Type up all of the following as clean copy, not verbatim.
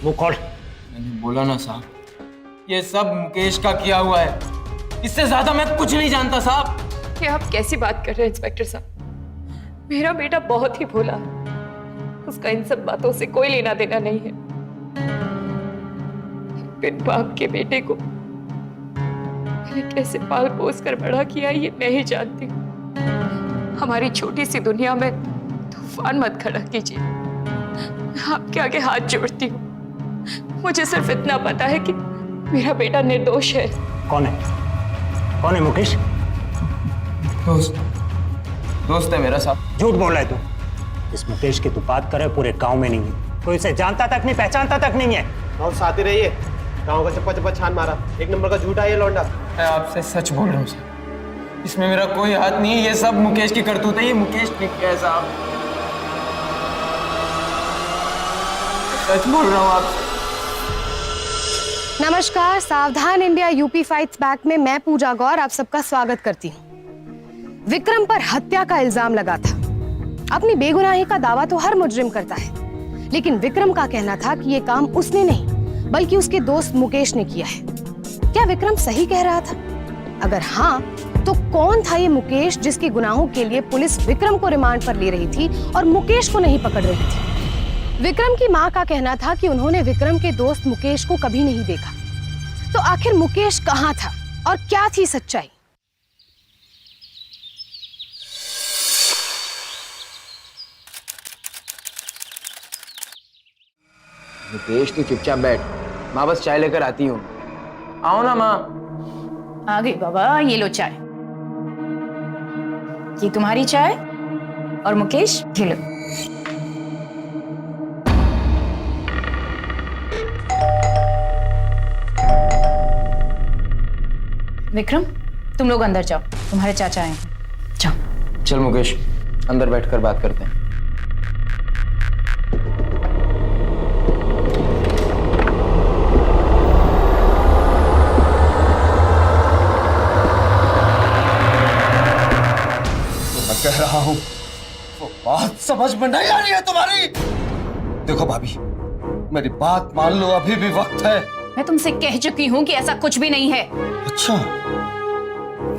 वो कौन? मैंने बोला ना साहब, ये सब मुकेश का किया हुआ है। इससे ज्यादा मैं कुछ नहीं जानता साहब। ये आप कैसी बात कर रहे हैं इंस्पेक्टर साहब? मेरा बेटा बहुत ही भोला है, उसका इन सब बातों से कोई लेना देना नहीं है। बिन बाप के बेटे को मैंने कैसे पाल पोस कर बड़ा किया ये मैं ही जानती हूँ। हमारी छोटी सी दुनिया में तूफान मत खड़ा कीजिए। मैं आपके आगे हाथ जोड़ती हूँ। मुझे सिर्फ इतना पता है कि मेरा बेटा निर्दोष है। कौन है? कौन है मुकेश? दोस्त है मेरा साहब। झूठ बोल रहा है तू। इस मुकेश की तू बात करे पूरे गांव में नहीं है, कोई इसे जानता तक नहीं, पहचानता तक नहीं है। और साथ ही रहिए, गांव का चप्पा चप्पा छान मारा। एक नंबर का झूठा है लौंडा। मैं आपसे सच बोल रहा हूँ साहब, इसमें मेरा कोई हाथ नहीं है। ये सब मुकेश की करतूत है, ये मुकेश ने किया है साहब। सच बोल रहा हूँ आपसे। नमस्कार, सावधान इंडिया यूपी फाइट्स बैक में मैं पूजा गौर आप सबका स्वागत करती हूँ। विक्रम पर हत्या का इल्जाम लगा था। अपनी बेगुनाही का दावा तो हर मुजरिम करता है, लेकिन विक्रम का कहना था कि ये काम उसने नहीं बल्कि उसके दोस्त मुकेश ने किया है। क्या विक्रम सही कह रहा था? अगर हाँ, तो कौन था ये मुकेश जिसके गुनाहों के लिए पुलिस विक्रम को रिमांड पर ले रही थी और मुकेश को नहीं पकड़ रही थी? विक्रम की मां का कहना था कि उन्होंने विक्रम के दोस्त मुकेश को कभी नहीं देखा। तो आखिर मुकेश कहां था और क्या थी सच्चाई? मुकेश तू चुपचाप बैठ, माँ बस चाय लेकर आती हूँ। आओ ना माँ। आ गई बाबा, ये लो चाय। ये तुम्हारी चाय और मुकेश ये लो। विक्रम, तुम लोग अंदर जाओ, तुम्हारे चाचा आए हैं। जाओ। चल मुकेश, अंदर बैठकर बात करते हैं। मैं कह रहा हूं, वो बात समझ में नहीं आ रही है तुम्हारी। देखो भाभी, मेरी बात मान लो, अभी भी वक्त है। मैं तुमसे कह चुकी हूँ कि ऐसा कुछ भी नहीं है। अच्छा,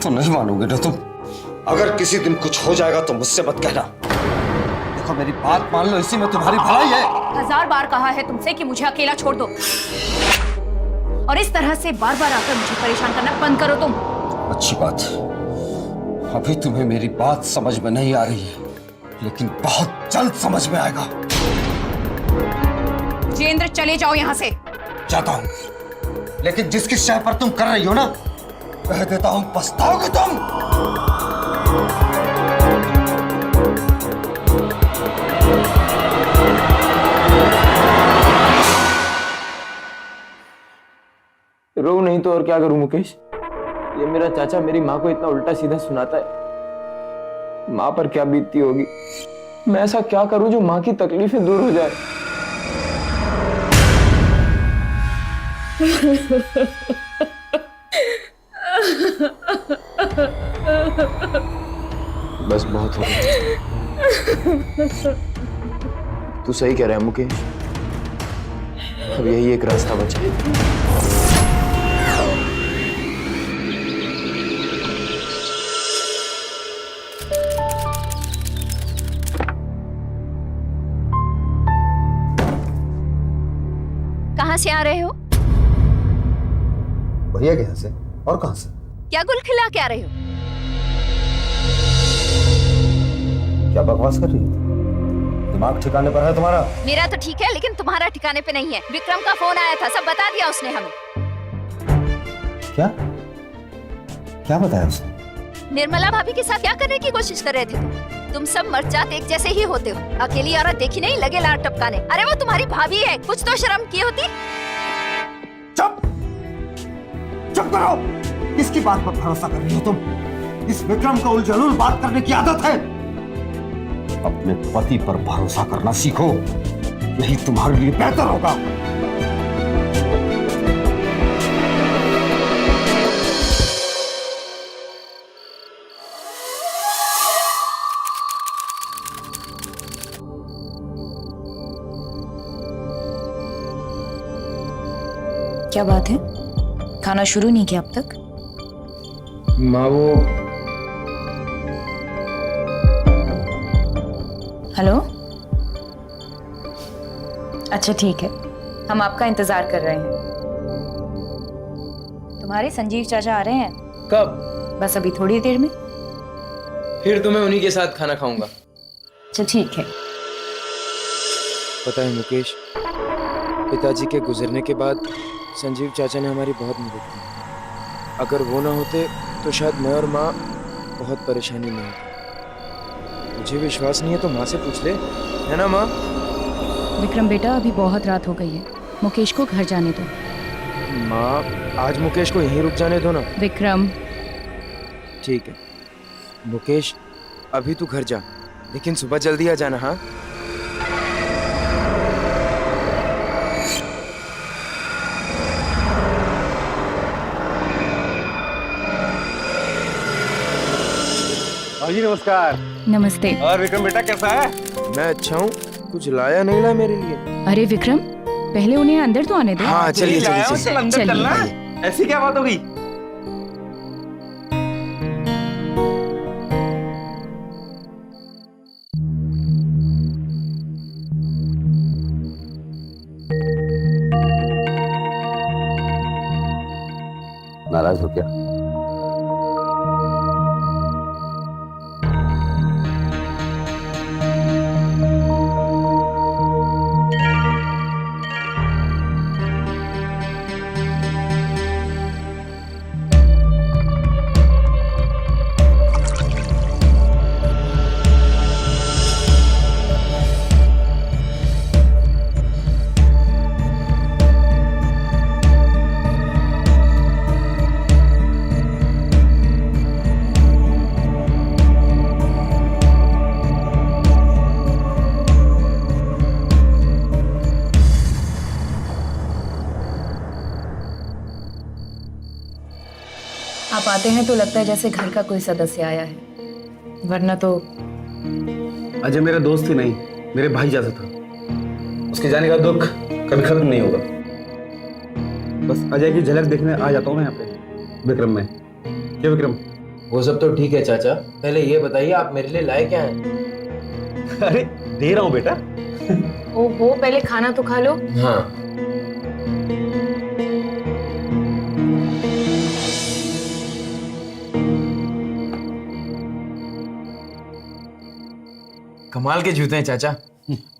तो नहीं मानोगे ना तुम? अगर किसी दिन कुछ हो जाएगा तो मुझसे मत कहना। देखो मेरी बात मान लो, इसी में तुम्हारी भलाई है। 1000 बार कहा है तुमसे कि मुझे अकेला छोड़ दो, और इस तरह से बार बार आकर मुझे परेशान करना बंद करो तुम। अच्छी बात, अभी तुम्हें मेरी बात समझ में नहीं आ रही है, लेकिन बहुत जल्द समझ में आएगा। जितेंद्र, चले जाओ यहाँ से। जाता हूं, लेकिन जिसकी शय पर तुम कर रही हो ना, कह देता हूं पछताओगे तुम। रो नहीं तो और क्या करूं मुकेश? ये मेरा चाचा मेरी माँ को इतना उल्टा सीधा सुनाता है। माँ पर क्या बीतती होगी। मैं ऐसा क्या करूं जो माँ की तकलीफें दूर हो जाए। बस बहुत हो गया। तू सही कह रहा है मुकेश, अब यही एक रास्ता बचा है। कहाँ से आ रहे हो? भैया के यहाँ से। और कहाँ से? क्या गुल खिला के आ रहे हो? क्या बकवास कर रही है? दिमाग ठिकाने पर है तुम्हारा? मेरा तो ठीक है, लेकिन तुम्हारा ठिकाने पे नहीं है। विक्रम का फोन आया था, सब बता दिया उसने हमें। क्या? क्या बताया उसने? निर्मला भाभी के साथ क्या करने की कोशिश कर रहे थे तुम सब मर्चात एक जैसे ही होते हो। अकेली औरत देखी नहीं, लगे लार टपकाने। अरे वो तुम्हारी भाभी है, कुछ तो शर्म की होती। चुप चुप करो। किसकी बात पर भरोसा कर रही हो तुम? इस विक्रम को उलझुल बात करने की आदत है। अपने पति पर भरोसा करना सीखो, यही तुम्हारे लिए बेहतर होगा। क्या बात है? खाना शुरू नहीं किया अब तक? माँ वो हेलो। अच्छा ठीक है, हम आपका इंतजार कर रहे हैं। तुम्हारे संजीव चाचा आ रहे हैं। कब? बस अभी थोड़ी देर में। फिर तो मैं उन्हीं के साथ खाना खाऊंगा। अच्छा ठीक है। पता है मुकेश, पिताजी के गुजरने के बाद संजीव चाचा ने हमारी बहुत मदद की। अगर वो ना होते तो शायद मैं और माँ बहुत परेशानी में होती। मुझे विश्वास नहीं है तो माँ से पूछ ले, है ना माँ? विक्रम बेटा, अभी बहुत रात हो गई है, मुकेश को घर जाने दो। माँ, आज मुकेश को यहीं रुक जाने दो ना। विक्रम। ठीक है मुकेश, अभी तू घर जा, लेकिन सुबह जल्दी आ जाना। हाँ जी नमस्कार। नमस्ते। और विक्रम बेटा कैसा है? मैं अच्छा हूँ। कुछ लाया नहीं ला मेरे लिए? अरे विक्रम, पहले उन्हें अंदर तो आने दो। हाँ चलिए लाया हूं, चलिए चल अंदर चलिए। चलना। ऐसी क्या बात हो गई? नाराज हो क्या? आप आते हैं तो लगता है जैसे घर का कोई सदस्य आया है, वरना तो। अजय मेरा दोस्त ही नहीं, मेरे भाई जैसा था। उसके जाने का दुख कभी खत्म नहीं होगा। बस अजय की झलक देखने आ जाता हूँ मैं यहाँ पे विक्रम में। क्या विक्रम? वो सब तो ठीक है चाचा, पहले ये बताइए आप मेरे लिए लाए क्या हैं? अरे दे रहा हूँ बेटा। ओहो, पहले खाना तो खा लो। हाँ कमाल के जूते हैं चाचा।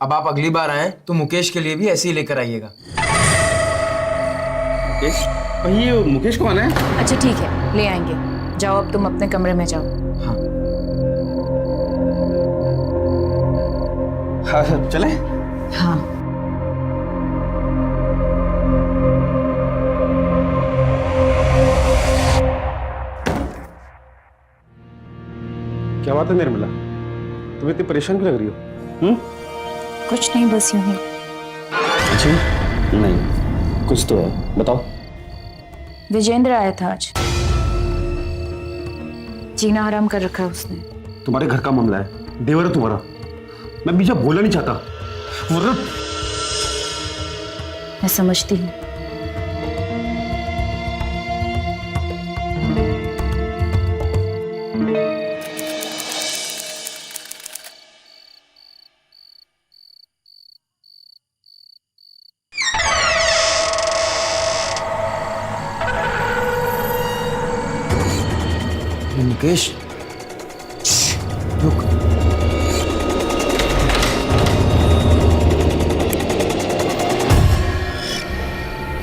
अब आप अगली बार आए तो मुकेश के लिए भी ऐसे ही लेकर आइएगा। मुकेश? ये मुकेश कौन है? अच्छा ठीक है, ले आएंगे। जाओ अब तुम अपने कमरे में जाओ। हाँ चले। हाँ। क्या बात है निर्मला, तुम इतनी परेशान क्यों लग रही हो? कुछ नहीं, बस यूं ही। अच्छा नहीं, कुछ तो है, बताओ। विजेंद्र आया था आज, जीना हराम कर रखा है उसने। तुम्हारे घर का मामला है, देवर है तुम्हारा। मैं बीच में बोलना नहीं चाहता, वरना मैं समझती हूँ। मुकेश रुक।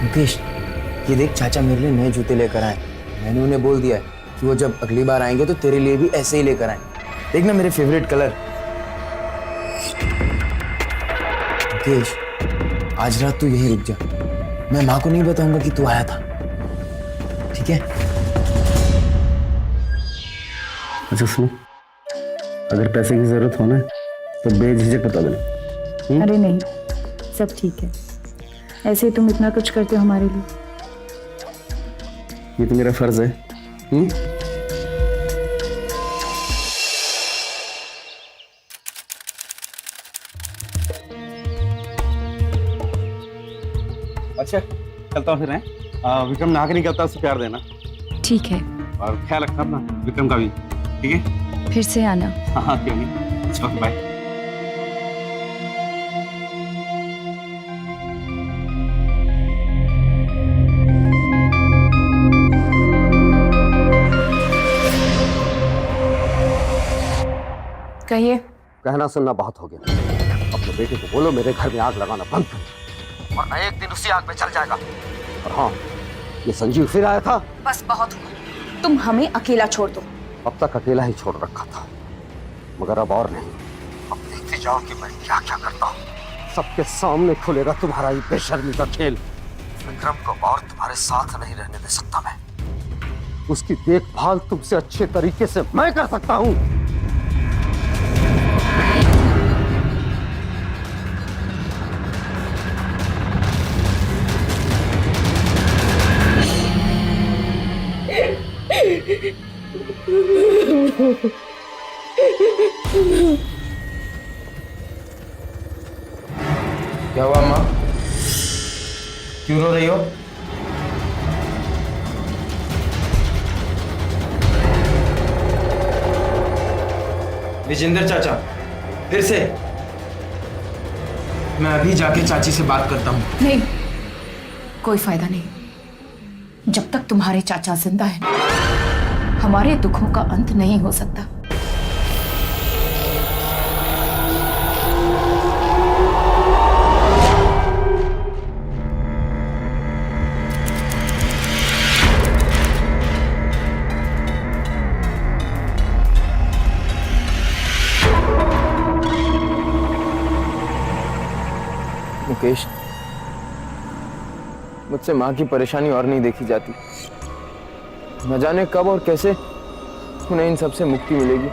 मुकेश ये देख, चाचा मेरे लिए नए जूते लेकर आए। मैंने उन्हें बोल दिया है कि वो जब अगली बार आएंगे तो तेरे लिए भी ऐसे ही लेकर आए। देखना मेरे फेवरेट कलर। मुकेश आज रात तू यहीं रुक जा, मैं माँ को नहीं बताऊंगा कि तू आया था, ठीक है? अच्छा सुनो, अगर पैसे की जरूरत हो ना तो बेझिझक बता देना। अरे नहीं, सब ठीक है। ऐसे ही तुम इतना कुछ करते हो हमारे लिए। ये तो मेरा फर्ज है। अच्छा चलता हूँ फिर हैं। विक्रम नहा के निकलता है, उससे प्यार देना ठीक है, और ख्याल रखना अपना, विक्रम का भी। ठीक है? फिर से आना। हाँ क्यों नहीं, चलो बाय। कहिए। कहना सुनना बहुत हो गया। अपने बेटे को बोलो मेरे घर में आग लगाना बंद करे, वरना एक दिन उसी आग में चल जाएगा। और हाँ, ये संजीव फिर आया था। बस बहुत हुआ, तुम हमें अकेला छोड़ दो। अब तक अकेला ही छोड़ रखा था, मगर अब और नहीं। अब देखते जाओ कि मैं क्या क्या करता हूँ। सबके सामने खुलेगा तुम्हारा ये बेशर्मी का खेल। विक्रम को और तुम्हारे साथ नहीं रहने दे सकता मैं। उसकी देखभाल तुमसे अच्छे तरीके से मैं कर सकता हूँ। क्या हुआ माँ? क्यों रो रही हो? विजेंद्र चाचा, फिर से? मैं अभी जाके चाची से बात करता हूँ। नहीं, कोई फायदा नहीं। जब तक तुम्हारे चाचा जिंदा है, हमारे दुखों का अंत नहीं हो सकता। मुकेश, मुझसे माँ की परेशानी और नहीं देखी जाती। न जाने कब और कैसे उन्हें इन सब से मुक्ति मिलेगी।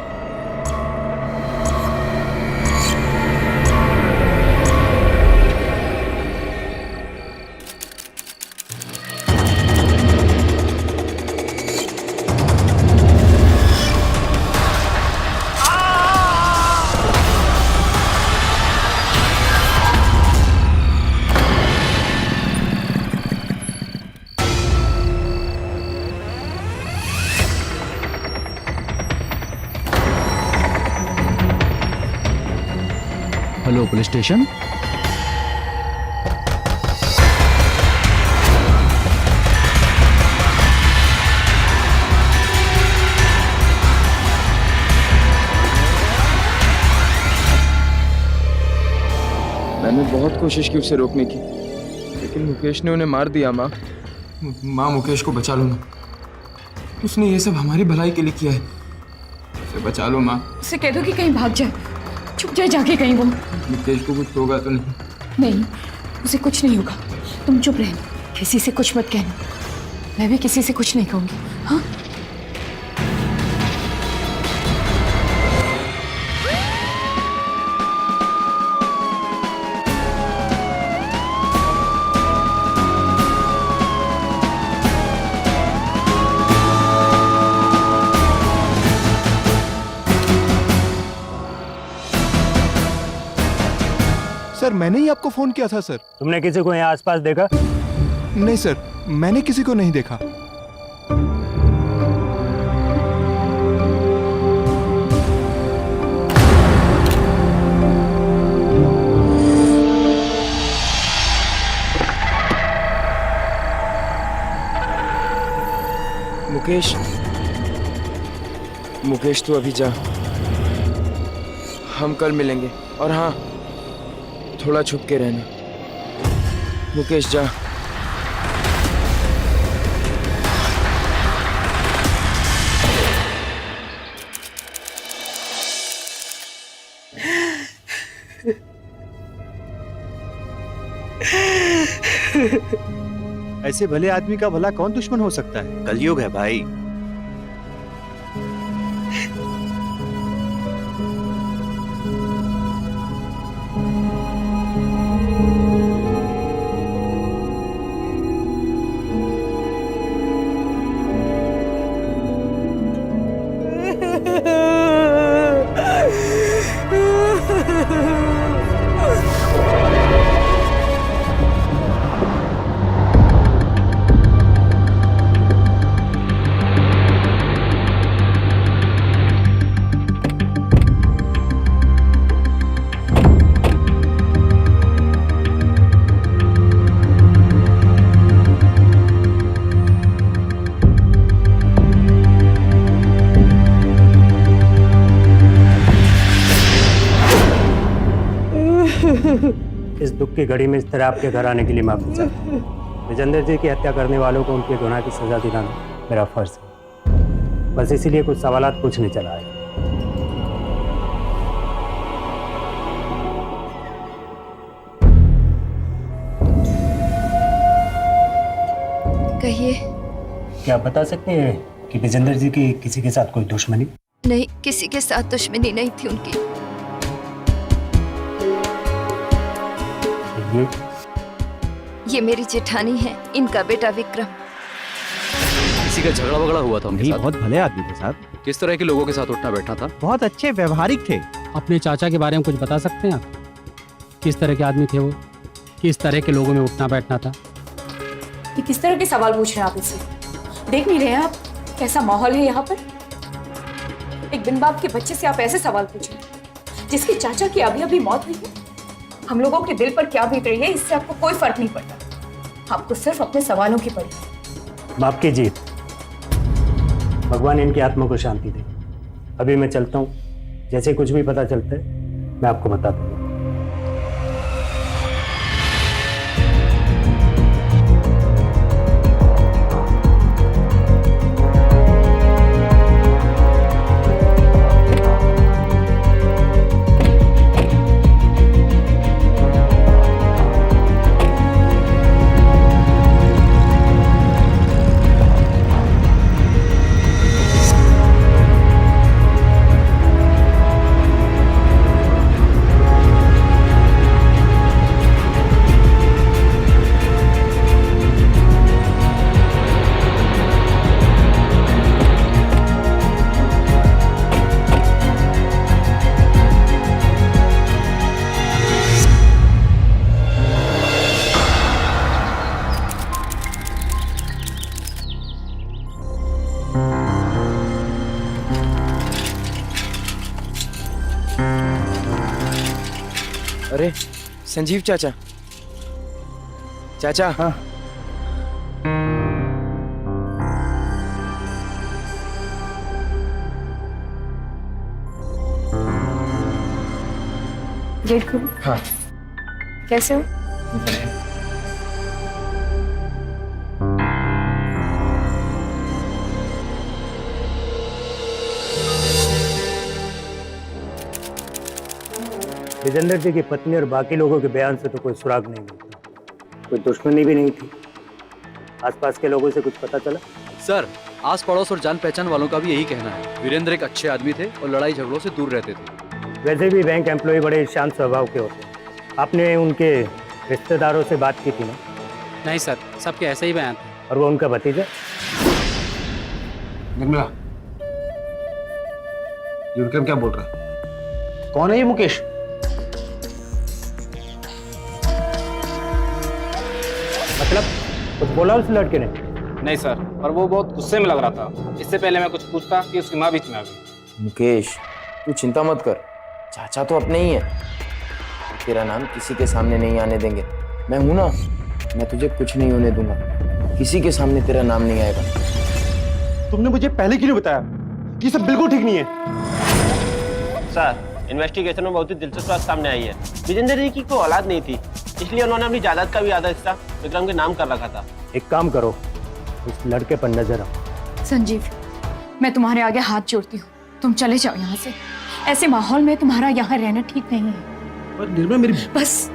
Hello police station. मैंने बहुत कोशिश की उसे रोकने की, लेकिन मुकेश ने उन्हें मार दिया। माँ, मुकेश को बचा लो ना। उसने ये सब हमारी भलाई के लिए किया है। उसे बचा लो माँ। उसे कह दो कि कहीं भाग जाए, छुप जाए जाके कहीं वो। मुकेश को कुछ होगा तो नहीं? नहीं, उसे कुछ नहीं होगा। तुम चुप रहना, किसी से कुछ मत कहना। मैं भी किसी से कुछ नहीं कहूंगी। हाँ? सर मैंने ही आपको फोन किया था सर। तुमने किसी को यहाँ आसपास देखा? नहीं सर, मैंने किसी को नहीं देखा। मुकेश तू अभी जा, हम कल मिलेंगे। और हाँ, थोड़ा छुप के रहना। मुकेश जा। ऐसे भले आदमी का भला कौन दुश्मन हो सकता है? कलयुग है भाई। दुख की घड़ी में इस तरह आपके घर आने के लिए माफी चाहता हूँ। विजेंद्र जी की हत्या करने वालों को उनके गुनाह की सजा दिलाना मेरा फर्ज है। बस इसीलिए कुछ सवालात पूछने चला है। कहिए। क्या आप बता सकते हैं कि विजेंद्र जी की किसी के साथ कोई दुश्मनी? नहीं, किसी के साथ दुश्मनी नहीं थी उनकी। ये मेरी जेठानी है, इनका बेटा विक्रम। किसी का झगड़ा वगड़ा हुआ था उनके साथ? बहुत भले आदमी थे साहब। किस तरह के लोगों के साथ उठना बैठना था? बहुत अच्छे व्यवहारिक थे। अपने चाचा के बारे में कुछ बता सकते हैं आप? किस तरह के आदमी थे वो? किस तरह के लोगों में उठना बैठना था? ये किस तरह के सवाल पूछ रहे हैं आप इससे? देख नहीं रहे हैं आप कैसा माहौल है यहाँ पर? एक बिन बाप के बच्चे से आप ऐसे सवाल पूछें जिसके चाचा की अभी अभी मौत हुई है। हम लोगों के दिल पर क्या बीत रही है इससे आपको कोई फर्क नहीं पड़ता। आपको सिर्फ अपने सवालों की पड़ी। माफ कीजिए, भगवान इनकी आत्मा को शांति दे। अभी मैं चलता हूँ, जैसे कुछ भी पता चलता है मैं आपको बता दूंगा। अरे संजीव चाचा, चाचा। हाँ। गेट खोलो। हाँ। कैसे हो? विजेंद्र जी की पत्नी और बाकी लोगों के बयान से तो कोई सुराग नहीं मिलता। कोई दुश्मनी भी नहीं थी। आसपास के लोगों से कुछ पता चला? सर, आस पड़ोस और जान पहचान वालों का भी यही कहना है। वीरेंद्र एक अच्छे आदमी थे और लड़ाई झगड़ों से दूर रहते थे। वैसे भी बैंक एम्प्लॉय बड़े शांत स्वभाव के होते हैं। आपने उनके रिश्तेदारों से बात की थी ना? नहीं सर, सबके ऐसे ही बयान थे। और वो उनका भतीजा? निर्मला, ये विक्रम क्या बोल रहा है? कौन है ये मुकेश? मतलब कुछ बोला उस लड़के ने? नहीं सर, पर वो बहुत गुस्से में लग रहा था। इससे पहले मैं कुछ पूछता कि उसकी माँ बीच में आ गई। मुकेश, तू चिंता मत कर, चाचा तो अपने ही है। तेरा नाम किसी के सामने नहीं आने देंगे। मैं हूं ना, मैं तुझे कुछ नहीं होने दूंगा। किसी के सामने तेरा नाम नहीं आएगा। तुमने मुझे पहले क्यों नहीं बताया? ये सब बिल्कुल ठीक नहीं है। सर, इन्वेस्टिगेशन में बहुत ही दिलचस्प बात सामने आई है। विजेंद्र जी की कोई औलाद नहीं थी, इसलिए उन्होंने अपनी जायदाद का भी आधा हिस्सा विक्रम के नाम कर रखा था। एक काम करो, उस लड़के पर नजर रखो। संजीव, मैं तुम्हारे आगे हाथ जोड़ती हूँ, तुम चले जाओ यहाँ से। ऐसे माहौल में तुम्हारा यहाँ रहना ठीक नहीं है। पर निर्मला मेरी बस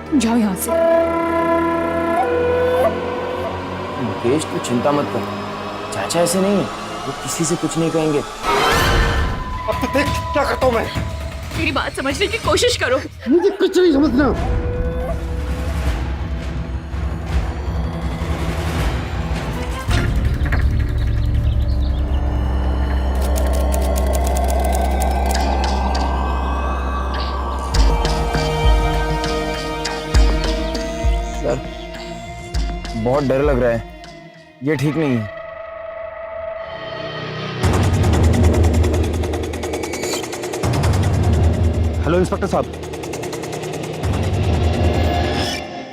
तुम जाओ यहाँ से। मुकेश, तू चिंता मत कर, चाचा ऐसे नहीं है, वो किसी से कुछ नहीं कहेंगे। अब तो देख क्या करता हूँ मैं। मेरी बात समझने की कोशिश करो। मुझे कुछ नहीं समझना। सर, बहुत डर लग रहा है, ये ठीक नहीं है। हेलो इंस्पेक्टर साहब।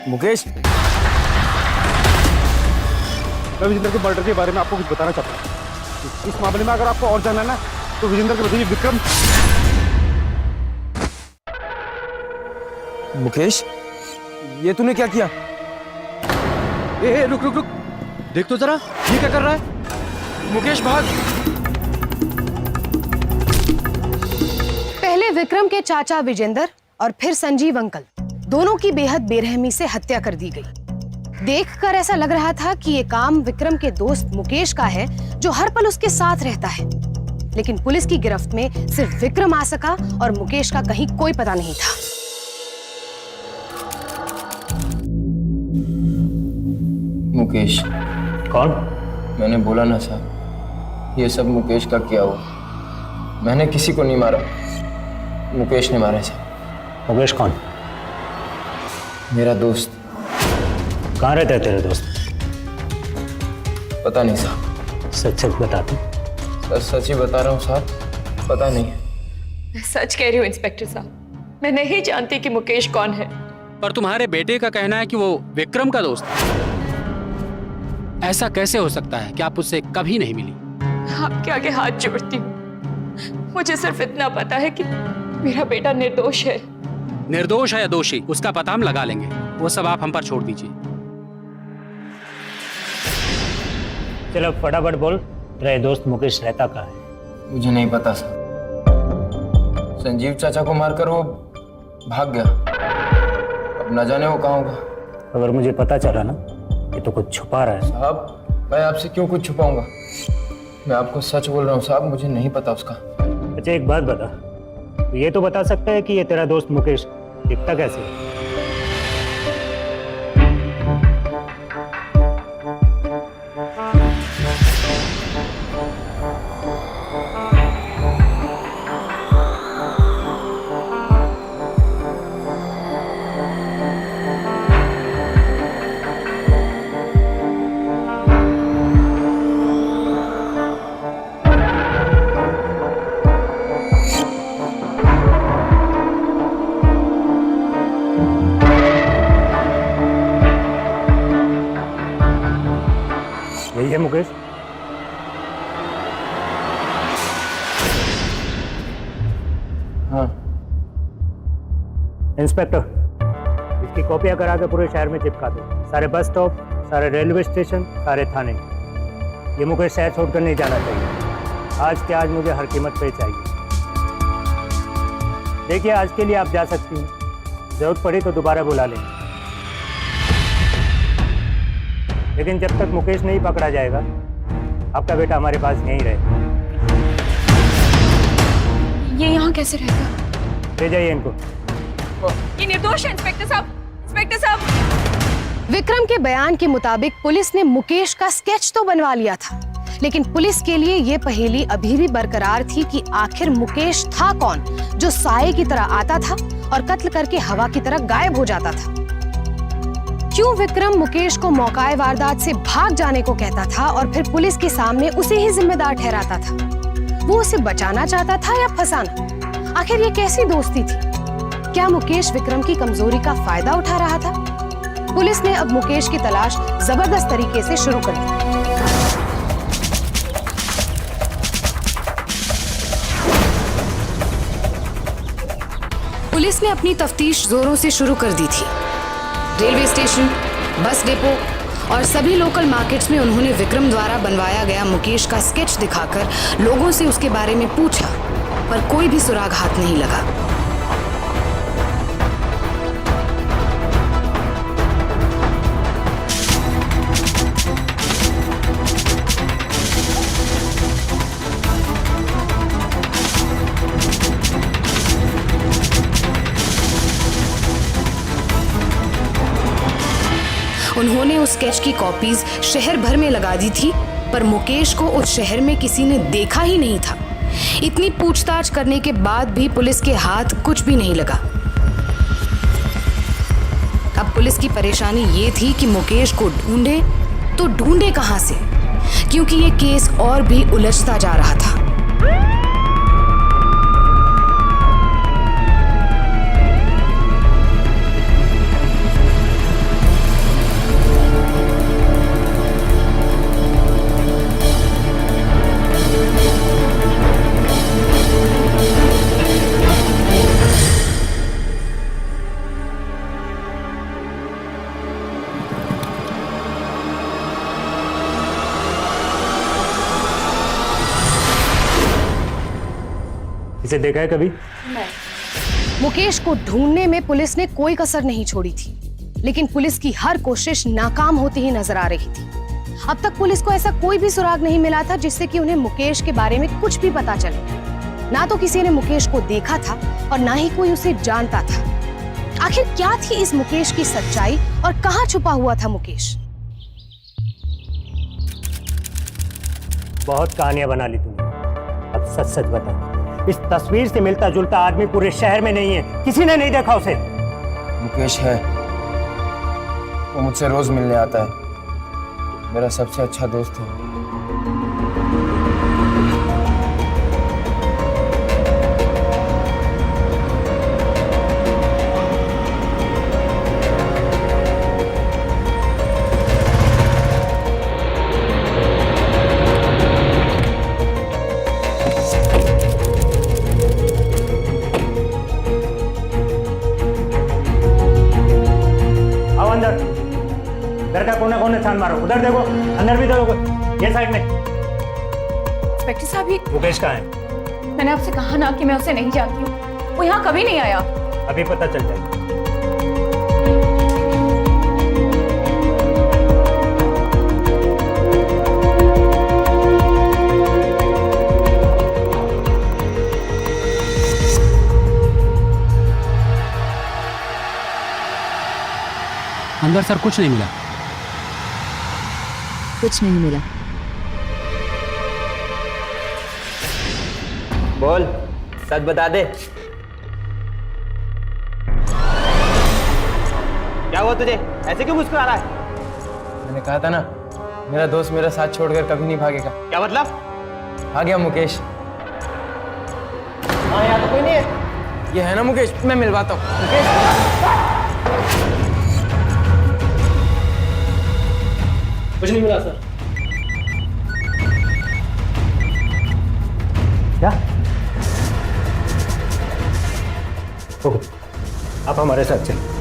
मुकेश, मैं विजेंद्र के मर्डर के बारे में आपको कुछ बताना चाहता हूँ। इस मामले में अगर आपको और जानना है ना, तो विजेंद्र के भतीजे विक्रम। मुकेश, ये तूने क्या किया? ए, रुक रुक रुक, देख तो जरा, ये क्या कर रहा है? मुकेश भाग। पहले विक्रम के चाचा विजेंदर और फिर संजीव अंकल, दोनों की बेहद बेरहमी से हत्या कर दी गई। देखकर ऐसा लग रहा था कि ये काम विक्रम के दोस्त मुकेश का है, जो हर पल उसके साथ रहता है। लेकिन पुलिस की गिरफ्त में सिर्फ विक्रम आ सका और मुकेश का कहीं कोई पता नहीं था। मुकेश। कौन? मैंने बोला ना साहब, ये सब मुकेश का किया हुआ। मैंने किसी को नहीं मारा, मुकेश ने मारा साहब। मुकेश कौन? मेरा दोस्त। कहाँ रहता है तेरे दोस्त? पता नहीं साहब। सच सच बता तू। सच ही बता रहा हूँ साहब, पता नहीं। मैं सच कह रही हूँ इंस्पेक्टर साहब, मैं नहीं जानती कि मुकेश कौन है। पर तुम्हारे बेटे का कहना है कि वो विक्रम का दोस्त है। ऐसा कैसे हो सकता है कि आप उससे कभी नहीं मिली? आपके आगे हाथ जोड़ती हूँ, मुझे सिर्फ इतना पता है कि मेरा बेटा निर्दोष है। निर्दोष है या दोषी, उसका पता हम लगा लेंगे। वो सब आप हम पर छोड़ दीजिए। चलो फटाफट बोल, तेरा दोस्त मुकेश रहता कहाँ है? मुझे नहीं पता साहब। संजीव चाचा को मारकर वो भाग गया, अब न जाने वो कहाँ होगा। अगर मुझे पता चला ना ये तो कुछ छुपा रहा है। साहब मैं आपसे क्यों कुछ छुपाऊंगा, मैं आपको सच बोल रहा हूँ साहब, मुझे नहीं पता उसका। अच्छा एक बात बता, तो ये तो बता सकता है कि ये तेरा दोस्त मुकेश दिखता कैसे है? यही है मुकेश? हाँ। इंस्पेक्टर, इसकी कॉपियां करा के पूरे शहर में चिपका दो। सारे बस स्टॉप, सारे रेलवे स्टेशन, सारे थाने। ये मुकेश शहर छोड़कर नहीं जाना चाहिए। आज के आज मुझे हर कीमत पे चाहिए। देखिए आज के लिए आप जा सकती हैं, जरूरत पड़ी तो दोबारा बुला लेंगे। लेकिन जब तक मुकेश नहीं पकड़ा जाएगा आपका बेटा हमारे पास यहीं रहेगा। ये यहाँ कैसे रहेगा? ले जाइए इनको। ये निर्दोष है इंस्पेक्टर साहब। इंस्पेक्टर साहब, विक्रम के बयान के मुताबिक पुलिस ने मुकेश का स्केच तो बनवा लिया था, लेकिन पुलिस के लिए ये पहेली अभी भी बरकरार थी कि आखिर मुकेश था कौन, जो साये की तरह आता था और कत्ल करके हवा की तरह गायब हो जाता था। क्यों विक्रम मुकेश को मौकाए वारदात से भाग जाने को कहता था और फिर पुलिस के सामने उसे ही जिम्मेदार ठहराता था? वो उसे बचाना चाहता था या फंसाना? आखिर ये कैसी दोस्ती थी? क्या मुकेश विक्रम की कमजोरी का फायदा उठा रहा था? पुलिस ने अब मुकेश की तलाश जबरदस्त तरीके से शुरू कर दी। पुलिस ने अपनी तफ्तीश जोरों से शुरू कर दी थी। रेलवे स्टेशन, बस डिपो और सभी लोकल मार्केट्स में उन्होंने विक्रम द्वारा बनवाया गया मुकेश का स्केच दिखाकर लोगों से उसके बारे में पूछा, पर कोई भी सुराग हाथ नहीं लगा। उन्होंने उस स्केच की कॉपीज शहर भर में लगा दी थी, पर मुकेश को उस शहर में किसी ने देखा ही नहीं था। इतनी पूछताछ करने के बाद भी पुलिस के हाथ कुछ भी नहीं लगा। अब पुलिस की परेशानी ये थी कि मुकेश को ढूंढे तो ढूंढे कहां से, क्योंकि ये केस और भी उलझता जा रहा था। इसे देखा है कभी? मुकेश को ढूंढने में पुलिस ने कोई कसर नहीं छोड़ी थी, लेकिन पुलिस की हर कोशिश नाकाम होती ही नजर आ रही थी। अब तक पुलिस को ऐसा कोई भी सुराग नहीं मिला था जिससे कि उन्हें मुकेश के बारे में कुछ भी पता चले। ना तो किसी ने मुकेश को देखा था और ना ही कोई उसे जानता था। आखिर क्या थी इस मुकेश की सच्चाई और कहां छुपा हुआ था मुकेश? बहुत कहानियां बना ली तुमने, अब सच सच बता। इस तस्वीर से मिलता जुलता आदमी पूरे शहर में नहीं है, किसी ने नहीं देखा उसे। मुकेश है, वो मुझसे रोज मिलने आता है, मेरा सबसे अच्छा दोस्त है। आओ अंदर, घर का कोने कोने छान मारो, उधर देखो, अंदर भी देखो, ये साइड में। इंस्पेक्टर साहब, ये मुकेश कहाँ है? मैंने आपसे कहा ना कि मैं उसे नहीं जानती हूँ। वो यहाँ कभी नहीं आया। अभी पता चल जाएगा। अंदर सर कुछ नहीं मिला। कुछ नहीं मिला। बोल, सच बता दे। क्या हुआ तुझे? ऐसे क्यों मुस्कुरा रहा है? मैंने कहा था ना, मेरा दोस्त मेरा साथ छोड़कर कभी नहीं भागेगा। क्या मतलब? आ गया मुकेश। हाँ, यहाँ तो कोई नहीं है। ये है ना मुकेश, मैं मिलवाता हूँ। मुकेश, कुछ नहीं मिला सर। क्या? ओके, आप हमारे साथ चलिए।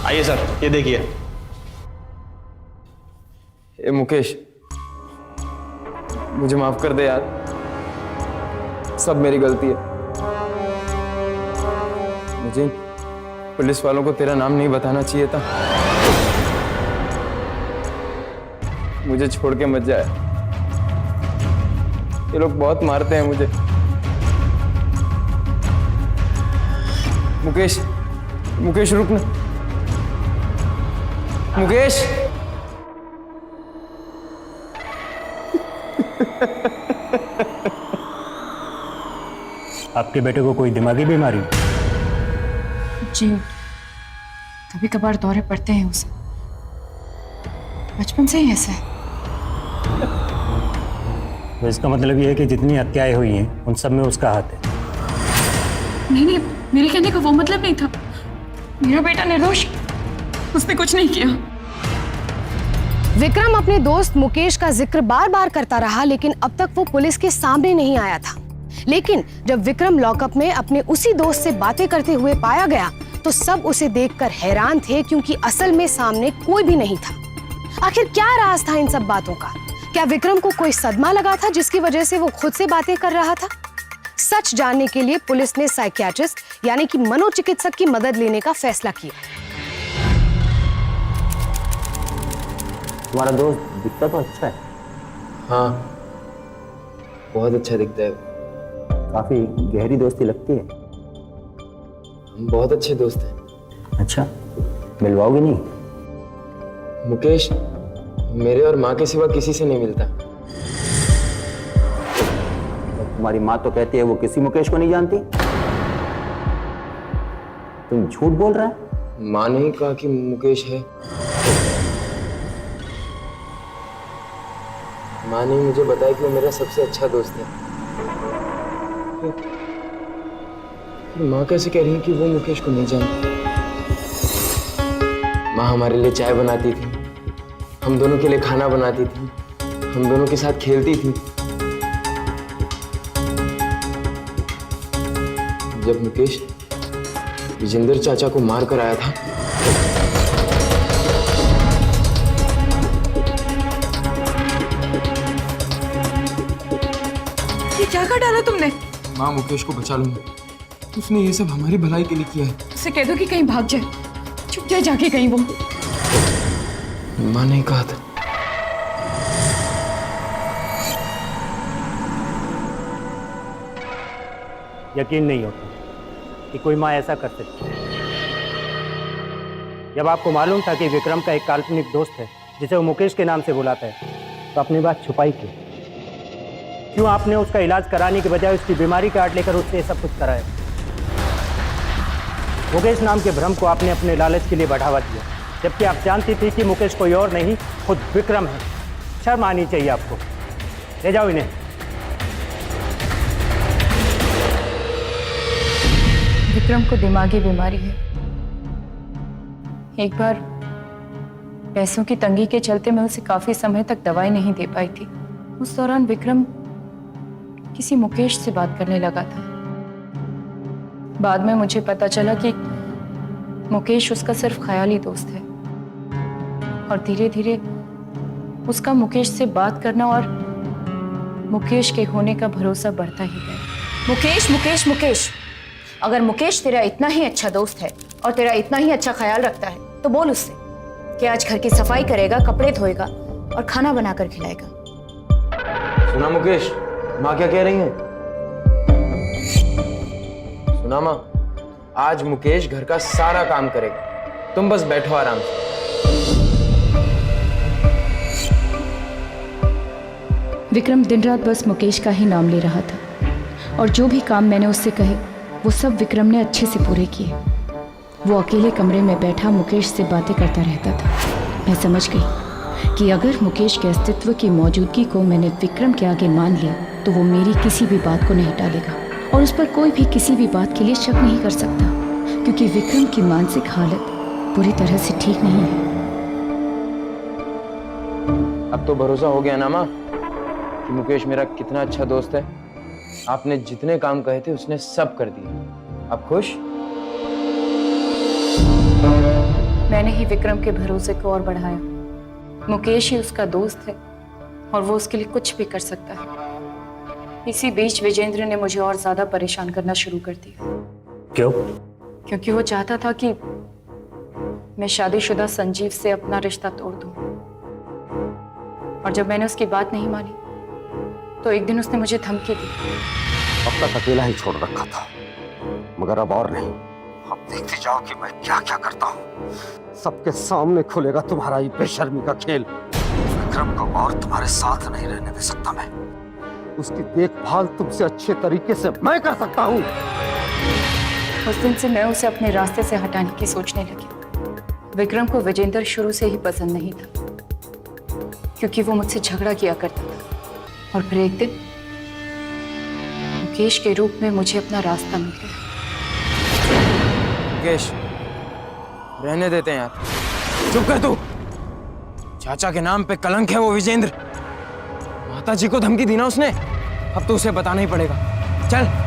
आइए सर, ये देखिए। ए मुकेश, मुझे माफ कर दे यार, सब मेरी गलती है। मुझे पुलिस वालों को तेरा नाम नहीं बताना चाहिए था। मुझे छोड़ के मत जाए, ये लोग बहुत मारते हैं मुझे। मुकेश, मुकेश रुक ना। मुकेश, आपके बेटे को कोई दिमागी बीमारी? जी, कभी कभार दौरे पड़ते हैं उसे, बचपन से ही ऐसा है। तो इसका मतलब ये है कि जितनी हत्याएं हुई हैं उन सब में उसका हाथ है। नहीं, मेरे कहने का वो मतलब नहीं था। मेरा बेटा निर्दोष, उसने कुछ नहीं किया। विक्रम अपने दोस्त मुकेश का जिक्र बार बार करता रहा, लेकिन अब तक वो पुलिस के सामने नहीं आया था। लेकिन जब विक्रम लॉकअप में अपने उसी दोस्त से बातें करते हुए पाया गया तो सब उसे देखकर हैरान थे, क्योंकि असल में सामने कोई भी नहीं था। आखिर क्या राज था इन सब बातों का? क्या विक्रम को कोई सदमा लगा था जिसकी वजह से वो खुद से बातें कर रहा था? सच जानने के लिए पुलिस ने साइकियाट्रिस्ट यानी कि मनोचिकित्सक की मदद लेने का फैसला किया। तुम्हारा दोस्त दिखता तो अच्छा है। हाँ, बहुत अच्छा दिखता है। काफी गहरी दोस्ती लगती है। हम बहुत अच्छे दोस्त हैं। अच्छा, मिलवाओगे नहीं? मुकेश मेरे और माँ के सिवा किसी से नहीं मिलता। तुम्हारी माँ तो कहती है वो किसी मुकेश को नहीं जानती। तुम झूठ बोल रहा है। माँ ने ही कहा कि मुकेश है। माँ ने मुझे बताया कि वो मेरा सबसे अच्छा दोस्त है। माँ कैसे कह रही है कि वो मुकेश को नहीं जानती? माँ हमारे लिए चाय बनाती थी, हम दोनों के लिए खाना बनाती थी, हम दोनों के साथ खेलती थी। जब मुकेश विजेंद्र चाचा को मार कर आया था, ये क्या कर डाला तुमने? माँ मुकेश को बचा लूंगा। उसने ये सब हमारी भलाई के लिए किया है। उसे कह दो कि कहीं भाग जाए, छुप जाए जाके कहीं वो। माँ ने कहा था। यकीन नहीं होता कि कोई माँ ऐसा कर सकती है। जब आपको मालूम था कि विक्रम का एक काल्पनिक दोस्त है जिसे वो मुकेश के नाम से बुलाता है, तो अपनी बात छुपाई क्यों? क्यों आपने उसका इलाज कराने के बजाय उसकी बीमारी का आड़ लेकर उससे सब कुछ कराया? मुकेश नाम के भ्रम को आपने अपने लालच के लिए बढ़ावा दिया, जबकि आप जानती थी कि मुकेश कोई और नहीं, खुद विक्रम है। शर्म आनी चाहिए आपको। ले जाओ इन्हें। विक्रम को दिमागी बीमारी है। एक बार पैसों की तंगी के चलते मैं उसे काफी समय तक दवाई नहीं दे पाई थी। उस दौरान विक्रम किसी मुकेश से बात करने लगा था। बाद में मुझे पता चला कि मुकेश उसका सिर्फ ख्याली दोस्त है, और धीरे धीरे उसका मुकेश से बात करना और मुकेश के होने का भरोसा बढ़ता ही गया। मुकेश मुकेश मुकेश, अगर मुकेश तेरा इतना ही अच्छा दोस्त है और तेरा इतना ही अच्छा ख्याल रखता है तो बोल उससे कि आज घर की सफाई करेगा, कपड़े धोएगा और खाना बनाकर खिलाएगा। सुना मुकेश, माँ क्या कह रही है? सुना माँ, आज मुकेश घर का सारा काम करेगा, तुम बस बैठो आराम से। विक्रम दिन रात बस मुकेश का ही नाम ले रहा था, और जो भी काम मैंने उससे कहे वो सब विक्रम ने अच्छे से पूरे किए। वो अकेले कमरे में बैठा मुकेश से बातें करता रहता था। मैं समझ गई कि अगर मुकेश के अस्तित्व की मौजूदगी को मैंने विक्रम के आगे मान लिया तो वो मेरी किसी भी बात को नहीं टालेगा, और उस पर कोई भी किसी भी बात के लिए शक नहीं कर सकता, क्योंकि विक्रम की मानसिक हालत पूरी तरह से ठीक नहीं है। अब तो भरोसा हो गया ना माँ कि मुकेश मेरा कितना अच्छा दोस्त है। आपने जितने काम कहे थे उसने सब कर दिए। आप खुश? मैंने ही विक्रम के भरोसे को और बढ़ाया। मुकेश ही उसका दोस्त है और वो उसके लिए कुछ भी कर सकता है। इसी बीच विजेंद्र ने मुझे और ज्यादा परेशान करना शुरू कर दिया। क्यों? क्योंकि वो चाहता था कि मैं शादीशुदा संजीव से अपना रिश्ता तोड़ दूं, और जब मैंने उसकी बात नहीं मानी तो एक दिन उसने मुझे धमकी दी। अब तक अकेला ही छोड़ रखा था, मगर अब और नहीं। अब देखते जाओ कि मैं क्या क्या करता हूँ। सबके सामने खुलेगा तुम्हारा ये बेशर्मी का खेल। विक्रम को और तुम्हारे साथ नहीं रहने दे सकता मैं। उसकी देखभाल तुमसे अच्छे तरीके से मैं कर सकता हूँ। उस दिन से मैं उसे अपने रास्ते से हटाने की सोचने लगी। विक्रम को विजेंद्र शुरू से ही पसंद नहीं था, क्योंकि वो मुझसे झगड़ा किया करता था, और फिर एक दिन मुकेश के रूप में मुझे अपना रास्ता मिल गया। मुकेश, रहने देते हैं यार। चुप कर तू। चाचा के नाम पे कलंक है वो विजेंद्र। माता जी को धमकी दी ना उसने, अब तो उसे बताना ही पड़ेगा। चल।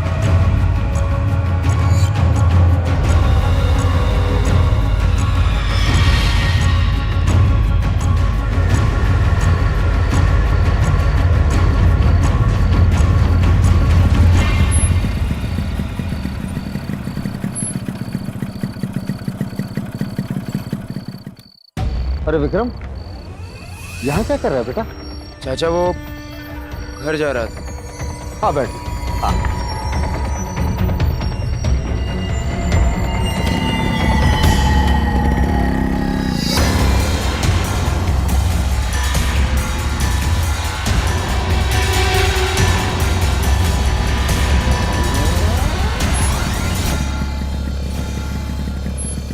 अरे विक्रम, यहाँ क्या कर रहा है बेटा? चाचा वो घर जा रहा था। हाँ बैठ। हाँ।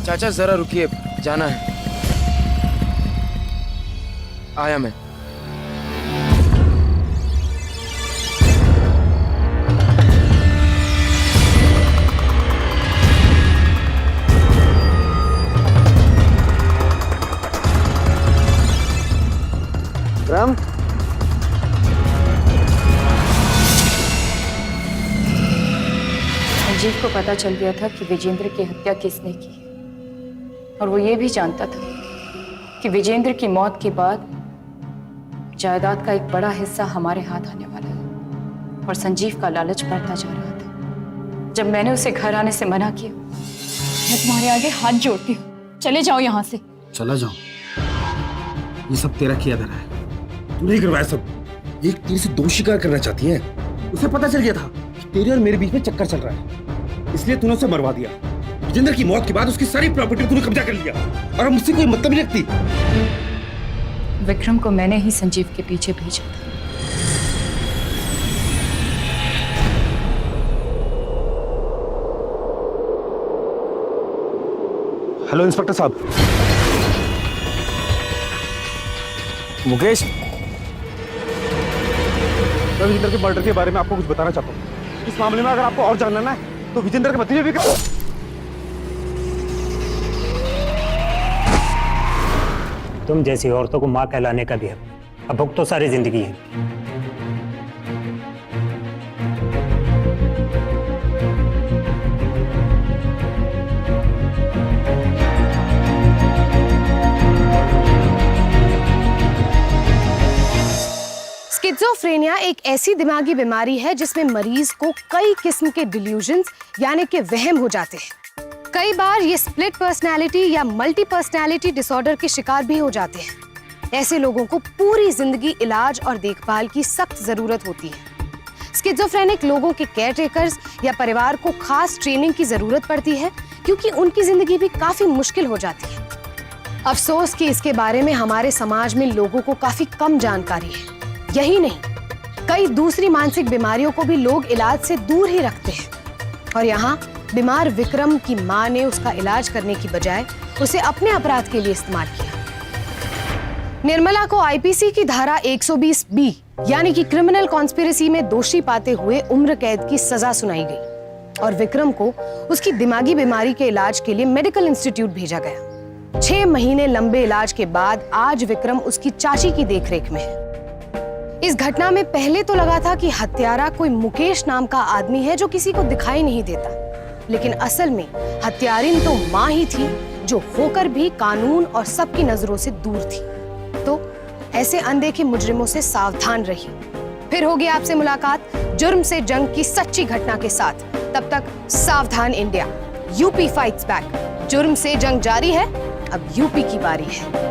चाचा जरा रुकिए, जाना है। आया मैं। विक्रम, संजीव को पता चल गया था कि विजेंद्र की हत्या किसने की है, और वो ये भी जानता था कि विजेंद्र की मौत के बाद जायदाद का एक बड़ा हिस्सा हमारे हाथ आने वाला है, और संजीव का लालच बढ़ता जा रहा था। जब मैंने उसे घर आने से मना किया, मैं तुम्हारे आगे हाथ जोड़ती हूँ, चले जाओ यहाँ से। चला जाओ? ये सब तेरा किया धरा है, तू नहीं करवाया सब। एक तीर से दो शिकार करना चाहती है। उसे पता चल गया था कि तेरे और मेरे बीच में चक्कर चल रहा है, इसलिए तूने उसे मरवा दिया। विजेंद्र की मौत के बाद उसकी सारी प्रॉपर्टी तूने कब्जा कर लिया, और अब मुझसे कोई मतलब नहीं रखती। विक्रम को मैंने ही संजीव के पीछे भेजा था। हेलो इंस्पेक्टर साहब। मुकेश, मैं विजेंद्र के मर्डर के बारे में आपको कुछ बताना चाहता हूँ। इस मामले में अगर आपको और जानना है तो विजेंद्र के भतीजे भी तुम जैसी औरतों को मां कहलाने का भी हक, अब भुगतो तो सारी जिंदगी है। स्किज़ोफ्रेनिया एक ऐसी दिमागी बीमारी है जिसमें मरीज को कई किस्म के डिल्यूजन्स यानी कि वहम हो जाते हैं। कई बार ये स्प्लिट पर्सनैलिटी या मल्टी पर्सनैलिटी डिसऑर्डर के शिकार भी हो जाते हैं। ऐसे लोगों को पूरी जिंदगी इलाज और देखभाल की सख्त जरूरत होती है। स्किज़ोफ्रेनिक लोगों के केयर टेकर्स या परिवार को खास ट्रेनिंग की जरूरत पड़ती है, क्योंकि उनकी जिंदगी भी काफी मुश्किल हो जाती है। अफसोस कि इसके बारे में हमारे समाज में लोगों को काफी कम जानकारी है। यही नहीं, कई दूसरी मानसिक बीमारियों को भी लोग इलाज से दूर ही रखते हैं, और यहाँ बीमार विक्रम की मां ने उसका इलाज करने की बजाय उसे अपने अपराध के लिए इस्तेमाल किया। निर्मला को आईपीसी की धारा 120B यानी कि क्रिमिनल कॉन्स्पिरेसी में दोषी पाते हुए उम्र कैद की सजा सुनाई गई, और विक्रम को उसकी दिमागी बीमारी के इलाज के लिए मेडिकल इंस्टीट्यूट भेजा गया। 6 महीने लंबे इलाज के बाद आज विक्रम उसकी चाची की देखरेख में है। इस घटना में पहले तो लगा था कि हत्यारा कोई मुकेश नाम का आदमी है जो किसी को दिखाई नहीं देता, लेकिन असल में हत्यारिन तो मां ही थी, जो होकर भी कानून और सबकी नजरों से दूर थी। तो ऐसे अनदेखे मुजरिमों से सावधान रहिए। फिर होगी आपसे मुलाकात जुर्म से जंग की सच्ची घटना के साथ। तब तक सावधान इंडिया, यूपी फाइट्स बैक। जुर्म से जंग जारी है, अब यूपी की बारी है।